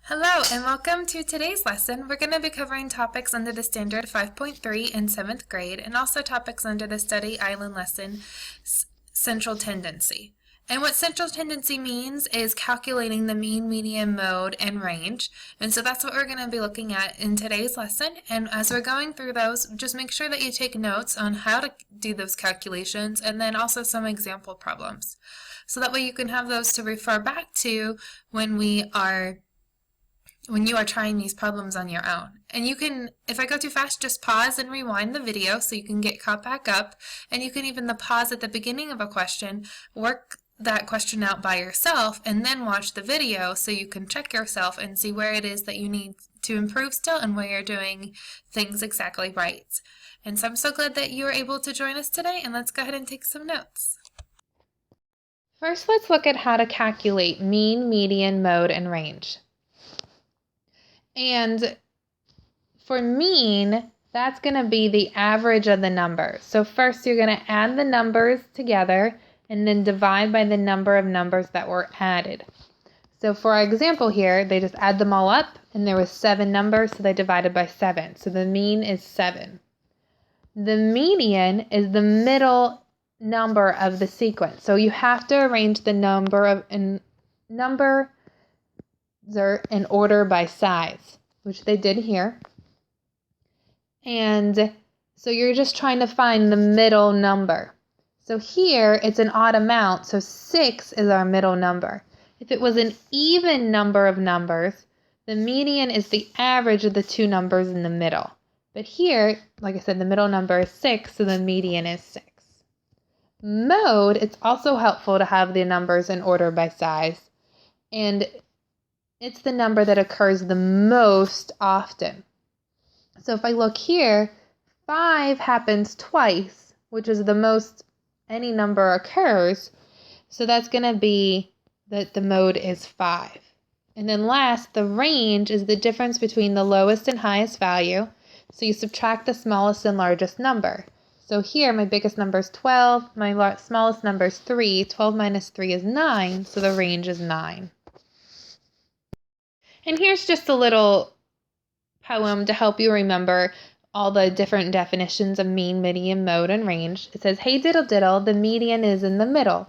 Hello and welcome to today's lesson. We're going to be covering topics under the standard 5.3 in 7th grade and also topics under the study island lesson central tendency. And what central tendency means is calculating the mean, median, mode, and range. And so that's what we're going to be looking at in today's lesson. And as we're going through those, just make sure that you take notes on how to do those calculations and then also some example problems. So that way you can have those to refer back to when you are trying these problems on your own. And you can, if I go too fast, just pause and rewind the video so you can get caught back up. And you can even pause at the beginning of a question, work that question out by yourself, and then watch the video so you can check yourself and see where it is that you need to improve still and where you're doing things exactly right. And so I'm so glad that you were able to join us today, and let's go ahead and take some notes. First, let's look at how to calculate mean, median, mode, and range. And for mean, that's going to be the average of the numbers. So first you're going to add the numbers together and then divide by the number of numbers that were added. So for our example here, they just add them all up and there was 7 numbers, so they divided by 7. So the mean is 7. The median is the middle number of the sequence. So you have to arrange the numbers in order by size, which they did here. And so you're just trying to find the middle number. So here it's an odd amount, so 6 is our middle number. If it was an even number of numbers, the median is the average of the two numbers in the middle. But here, like I said, the middle number is 6, so the median is 6. Mode, it's also helpful to have the numbers in order by size. And it's the number that occurs the most often. So if I look here, 5 happens twice, which is the most any number occurs. So that's going to be that the mode is 5. And then last, the range is the difference between the lowest and highest value. So you subtract the smallest and largest number. So here, my biggest number is 12. My smallest number is 3. 12 minus 3 is 9. So the range is 9. And here's just a little poem to help you remember all the different definitions of mean, median, mode, and range. It says, hey diddle diddle, the median is in the middle.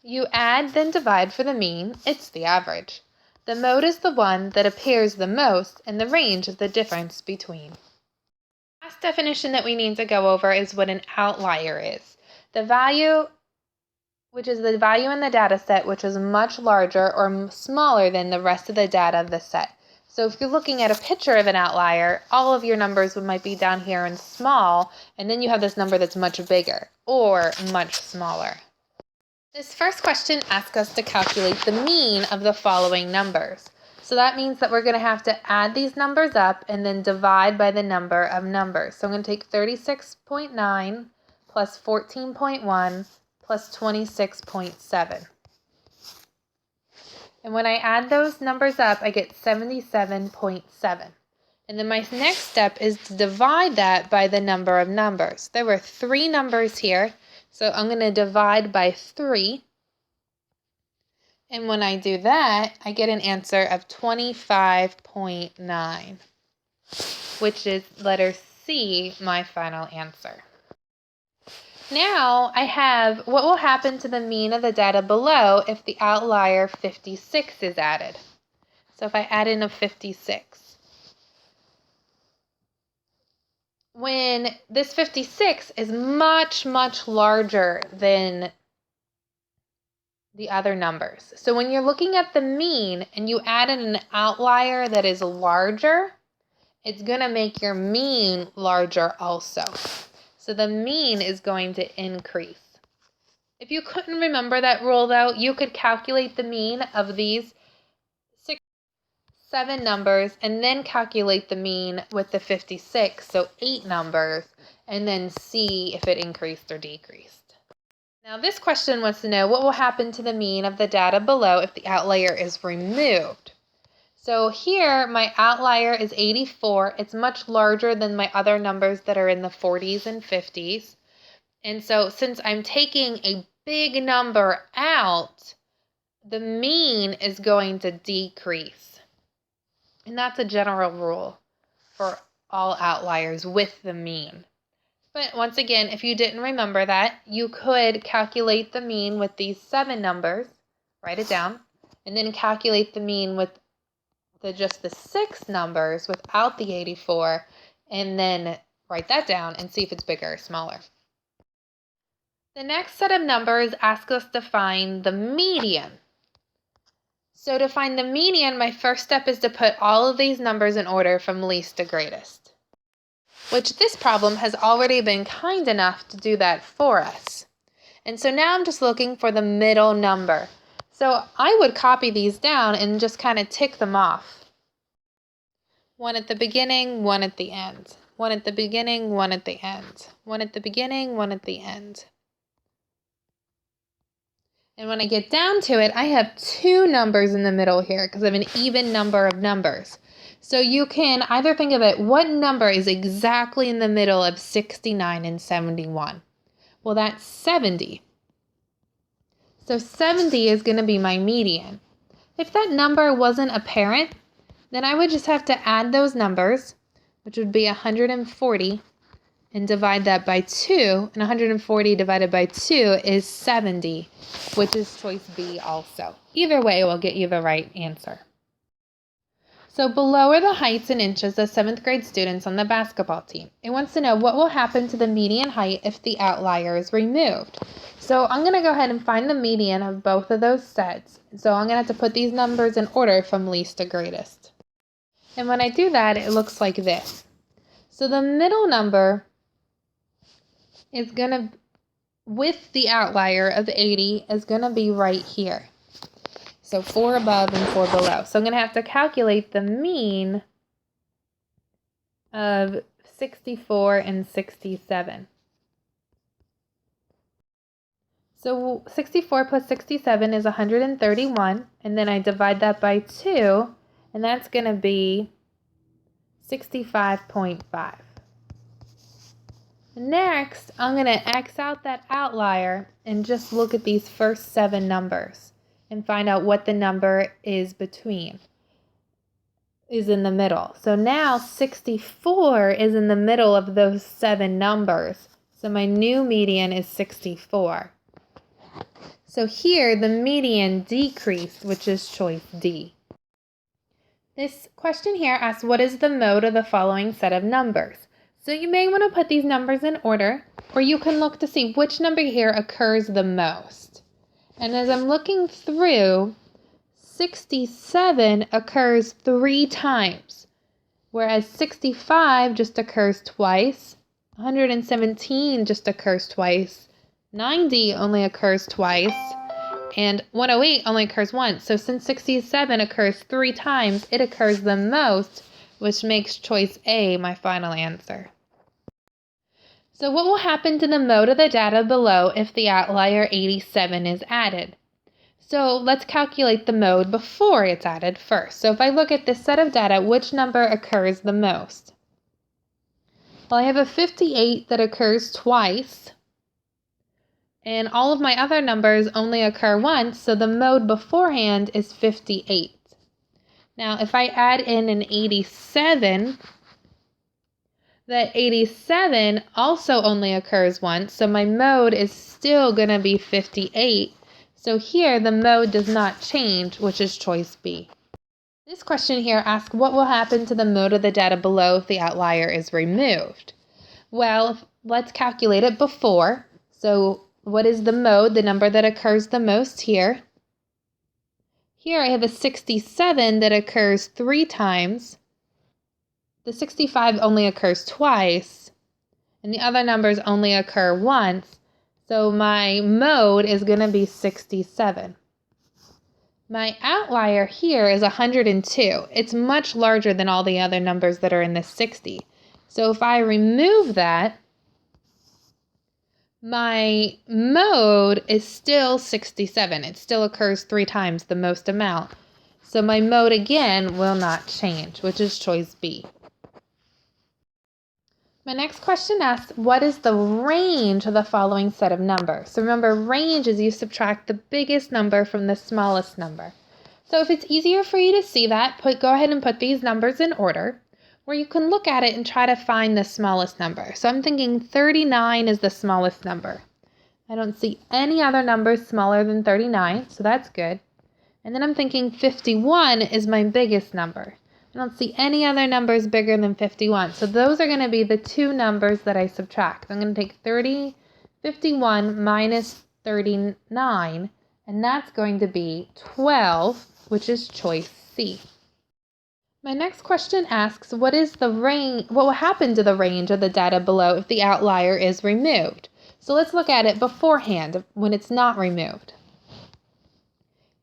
You add, then divide for the mean, it's the average. The mode is the one that appears the most, and the range is the difference between. The last definition that we need to go over is what an outlier is. The value, which is the value in the data set, which is much larger or smaller than the rest of the data of the set. So if you're looking at a picture of an outlier, all of your numbers might be down here in small, and then you have this number that's much bigger or much smaller. This first question asks us to calculate the mean of the following numbers. So that means that we're going to have to add these numbers up and then divide by the number of numbers. So I'm going to take 36.9 plus 14.1 plus 26.7. And when I add those numbers up, I get 77.7. And then my next step is to divide that by the number of numbers. There were 3 numbers here, so I'm going to divide by 3. And when I do that, I get an answer of 25.9, which is letter C, my final answer. Now I have what will happen to the mean of the data below if the outlier 56 is added. So if I add in a 56. When this 56 is much, much larger than the other numbers. So when you're looking at the mean and you add in an outlier that is larger, it's going to make your mean larger also. So the mean is going to increase. If you couldn't remember that rule though, you could calculate the mean of these 7 numbers and then calculate the mean with the 56, so 8 numbers, and then see if it increased or decreased. Now this question wants to know what will happen to the mean of the data below if the outlier is removed. So here my outlier is 84. It's much larger than my other numbers that are in the 40s and 50s. And so since I'm taking a big number out, the mean is going to decrease. And that's a general rule for all outliers with the mean. But once again, if you didn't remember that, you could calculate the mean with these 7 numbers, write it down, and then calculate the mean with just the 6 numbers without the 84, and then write that down and see if it's bigger or smaller. The next set of numbers asks us to find the median. So to find the median, my first step is to put all of these numbers in order from least to greatest, which this problem has already been kind enough to do that for us. And so now I'm just looking for the middle number. So I would copy these down and just kind of tick them off. 1 at the beginning, 1 at the end. 1 at the beginning, 1 at the end. 1 at the beginning, 1 at the end. And when I get down to it, I have 2 numbers in the middle here because I have an even number of numbers. So you can either think of it, what number is exactly in the middle of 69 and 71? Well, that's 70. So 70 is going to be my median. If that number wasn't apparent, then I would just have to add those numbers, which would be 140, and divide that by 2. And 140 divided by 2 is 70, which is choice B also. Either way will get you the right answer. So below are the heights in inches of 7th grade students on the basketball team. It wants to know what will happen to the median height if the outlier is removed. So I'm going to go ahead and find the median of both of those sets. So I'm going to have to put these numbers in order from least to greatest. And when I do that, it looks like this. So the middle number is going to, with the outlier of 80, is going to be right here. So 4 above and 4 below. So I'm going to have to calculate the mean of 64 and 67. So 64 plus 67 is 131, and then I divide that by 2, and that's going to be 65.5. Next, I'm going to X out that outlier and just look at these first 7 numbers and find out what the number is in the middle. So now 64 is in the middle of those 7 numbers. So my new median is 64. So here the median decreased, which is choice D. This question here asks, what is the mode of the following set of numbers? So you may want to put these numbers in order, or you can look to see which number here occurs the most. And as I'm looking through, 67 occurs 3 times, whereas 65 just occurs twice, 117 just occurs twice, 90 only occurs twice, and 108 only occurs once. So since 67 occurs 3 times, it occurs the most, which makes choice A my final answer. So what will happen to the mode of the data below if the outlier 87 is added? So let's calculate the mode before it's added first. So if I look at this set of data, which number occurs the most? Well, I have a 58 that occurs twice, and all of my other numbers only occur once, so the mode beforehand is 58. Now, if I add in an 87, that 87 also only occurs once, so my mode is still going to be 58. So here, the mode does not change, which is choice B. This question here asks, what will happen to the mode of the data below if the outlier is removed? Well, let's calculate it before. So what is the mode, the number that occurs the most here? Here I have a 67 that occurs 3 times. The 65 only occurs twice, and the other numbers only occur once. So my mode is going to be 67. My outlier here is 102. It's much larger than all the other numbers that are in this 60. So if I remove that, my mode is still 67. It still occurs 3 times the most amount. So my mode again will not change, which is choice B. My next question asks, what is the range of the following set of numbers? So remember, range is you subtract the biggest number from the smallest number. So if it's easier for you to see that, go ahead and put these numbers in order, where you can look at it and try to find the smallest number. So I'm thinking 39 is the smallest number. I don't see any other numbers smaller than 39, so that's good. And then I'm thinking 51 is my biggest number. I don't see any other numbers bigger than 51. So those are going to be the two numbers that I subtract. I'm going to take 51 minus 39, and that's going to be 12, which is choice C. My next question asks, what will happen to the range of the data below if the outlier is removed? So let's look at it beforehand when it's not removed.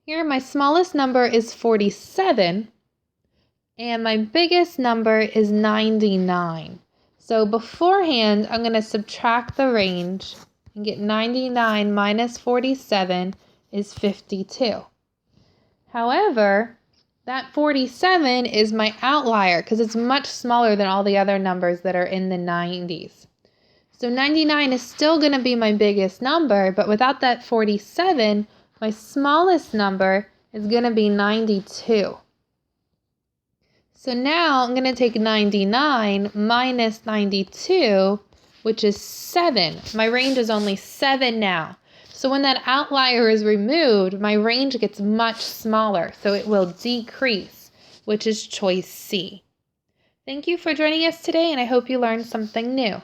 Here my smallest number is 47 and my biggest number is 99. So beforehand I'm going to subtract the range and get 99 minus 47 is 52. However, that 47 is my outlier because it's much smaller than all the other numbers that are in the 90s. So 99 is still going to be my biggest number, but without that 47, my smallest number is going to be 92. So now I'm going to take 99 minus 92, which is 7. My range is only 7 now. So when that outlier is removed, my range gets much smaller, so it will decrease, which is choice C. Thank you for joining us today, and I hope you learned something new.